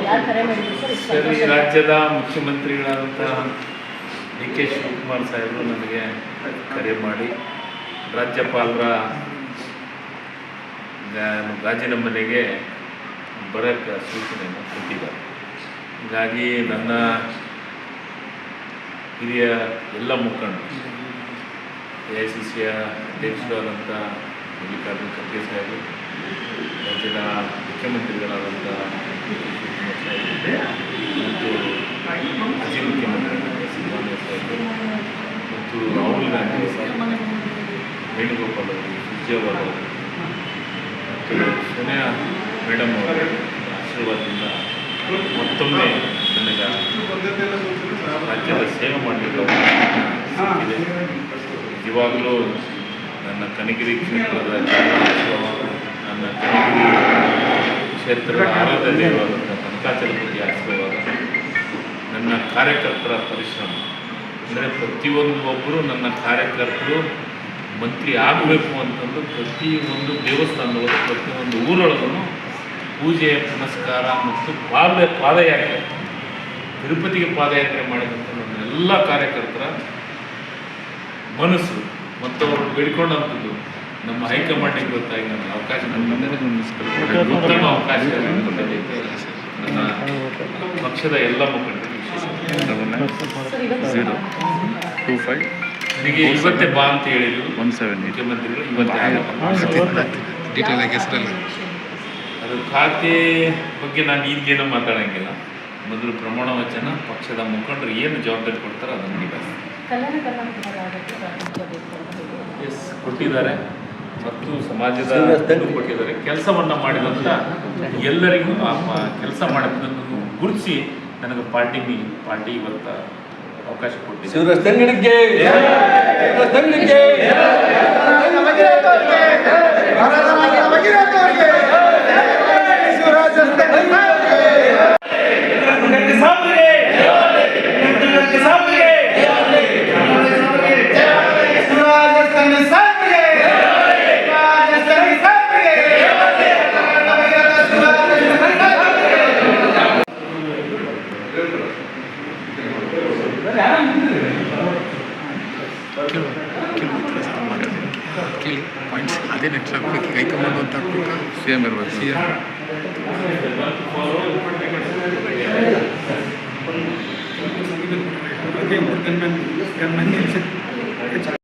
Sir, ಈ ರಾಜ್ಯದ ಮುಖ್ಯಮಂತ್ರಿಗಳಾದಂಥ D K Shivakumar ಸಾಹೇಬರು ನನಗೆ ಕರೆ ಮಾಡಿ ರಾಜ್ಯಪಾಲರ ರಾಜೀನಾಮೆಗೆ ಬರೋಕ್ಕೆ ಸೂಚನೆಯನ್ನು ಕೊಟ್ಟಿದ್ದಾರೆ. ಹೀಗಾಗಿ ನನ್ನ ಹಿರಿಯ ಎಲ್ಲ ಮುಖಂಡರು, AICCಯ ಅಧ್ಯಕ್ಷರಾದಂಥ ಮಲ್ಲಿಕಾರ್ಜುನ ಖರ್ಗೆ ಸಾಹೇಬರು, ರಾಜ್ಯದ ಮುಖ್ಯಮಂತ್ರಿಗಳಾದಂಥ ಶಿವಕುಮಾರ್ ಸಾಹೇಬರು ಮತ್ತು ಮಾಜಿ ಮುಖ್ಯಮಂತ್ರಿಗಳಾದ ಸಿದ್ದರಾಮಯ್ಯ ಸಾಹೇಬರು ಮತ್ತು ರಾಹುಲ್ ಗಾಂಧಿ ಸಾಹೇಬರು, ವೇಣುಗೋಪಾಲ್ ಅವರು, ಸುರ್ಜೇವಾಲ ಅವರು ಮತ್ತು ಸೋನಿಯಾ ಮೇಡಮ್ ಅವರ ಆಶೀರ್ವಾದದಿಂದ ಮತ್ತೊಮ್ಮೆ ನನಗೆ ರಾಜ್ಯದ ಸೇವೆ ಮಾಡಲಿಕ್ಕೆ ಸಿಕ್ಕಿದೆ. ಇವಾಗಲೂ ನನ್ನ ಕನಗಿರಿ ಕ್ಷೇತ್ರದ ಆಶೀರ್ವಾದ, ನನ್ನ ಕನಗಿರಿ ಕ್ಷೇತ್ರದ ಆರಾಧ್ಯ ದೇವರಾದಂಥ ಕನಕಾಚಲಪತಿ ಆಶೀರ್ವಾದ, ನನ್ನ ಕಾರ್ಯಕರ್ತರ ಪರಿಶ್ರಮ, ಅಂದರೆ ಪ್ರತಿಯೊಬ್ಬರು ನನ್ನ ಕಾರ್ಯಕರ್ತರು ಮಂತ್ರಿ ಆಗಬೇಕು ಅಂತಂದು ಪ್ರತಿಯೊಂದು ದೇವಸ್ಥಾನದೊಳಗೆ, ಪ್ರತಿಯೊಂದು ಊರೊಳಗೂ ಪೂಜೆ ಪುನಸ್ಕಾರ ಮತ್ತು ಪಾದಯಾತ್ರೆ, ತಿರುಪತಿಗೆ ಪಾದಯಾತ್ರೆ ಮಾಡಿದಂಥ ನನ್ನ ಎಲ್ಲ ಕಾರ್ಯಕರ್ತರ ಮನಸ್ಸು ಮತ್ತು ಅವರು ಬೇಡಿಕೊಂಡಂಥದ್ದು ನಮ್ಮ ಹೈಕಮಾಂಡಿಗೆ ಗೊತ್ತಾಗಿ ನನಗೆ ಅವಕಾಶ ಉತ್ತಮ ಅವಕಾಶ ಕೊಟ್ಟಿದ್ದೈತೆ. ನನ್ನ ಪಕ್ಷದ ಎಲ್ಲ ಮುಖಂಡರಿಗೆ ನನಗೆ ಇವತ್ತೇ ಬಾ ಅಂತ ಹೇಳಿದ್ರು ಮುಖ್ಯಮಂತ್ರಿಗಳು. ಇವತ್ತೇ ಅದು ಖಾತೆ ಬಗ್ಗೆ ನಾನು ಈಗೇನೋ ಮಾತಾಡೋಂಗಿಲ್ಲ. ಮೊದಲು ಪ್ರಮಾಣ ವಚನ, ಪಕ್ಷದ ಮುಖಂಡರು ಏನು ಜವಾಬ್ದಾರಿ ಕೊಡ್ತಾರೆ ಅದನ್ನು ನಿಭಾಯಿಸ್ತಾರೆ. ಎಸ್ ಕೊಟ್ಟಿದ್ದಾರೆ ಮತ್ತು ಸಮಾಜದ ಕೊಟ್ಟಿದ್ದಾರೆ. ಕೆಲಸವನ್ನು ಮಾಡಿದಂಥ ಎಲ್ಲರಿಗೂ ಕೆಲಸ ಮಾಡಿದ್ದನ್ನು ಗುರುತಿಸಿ ನನಗೆ ಪಾರ್ಟಿ ಇವತ್ತು ಅವಕಾಶ ಕೊಟ್ಟಿದೆ. ಪಾಯಿಂಟ್ಸ್ ಅದೇ ನೆಕ್ಸ್ಟ್ ಹಾಕ್ಬೇಕು, ಹೈಕಮಾಂಡ್ ಅಂತ ಹಾಕ್ಬೇಕು, CM ಇರಬೇಕು. CM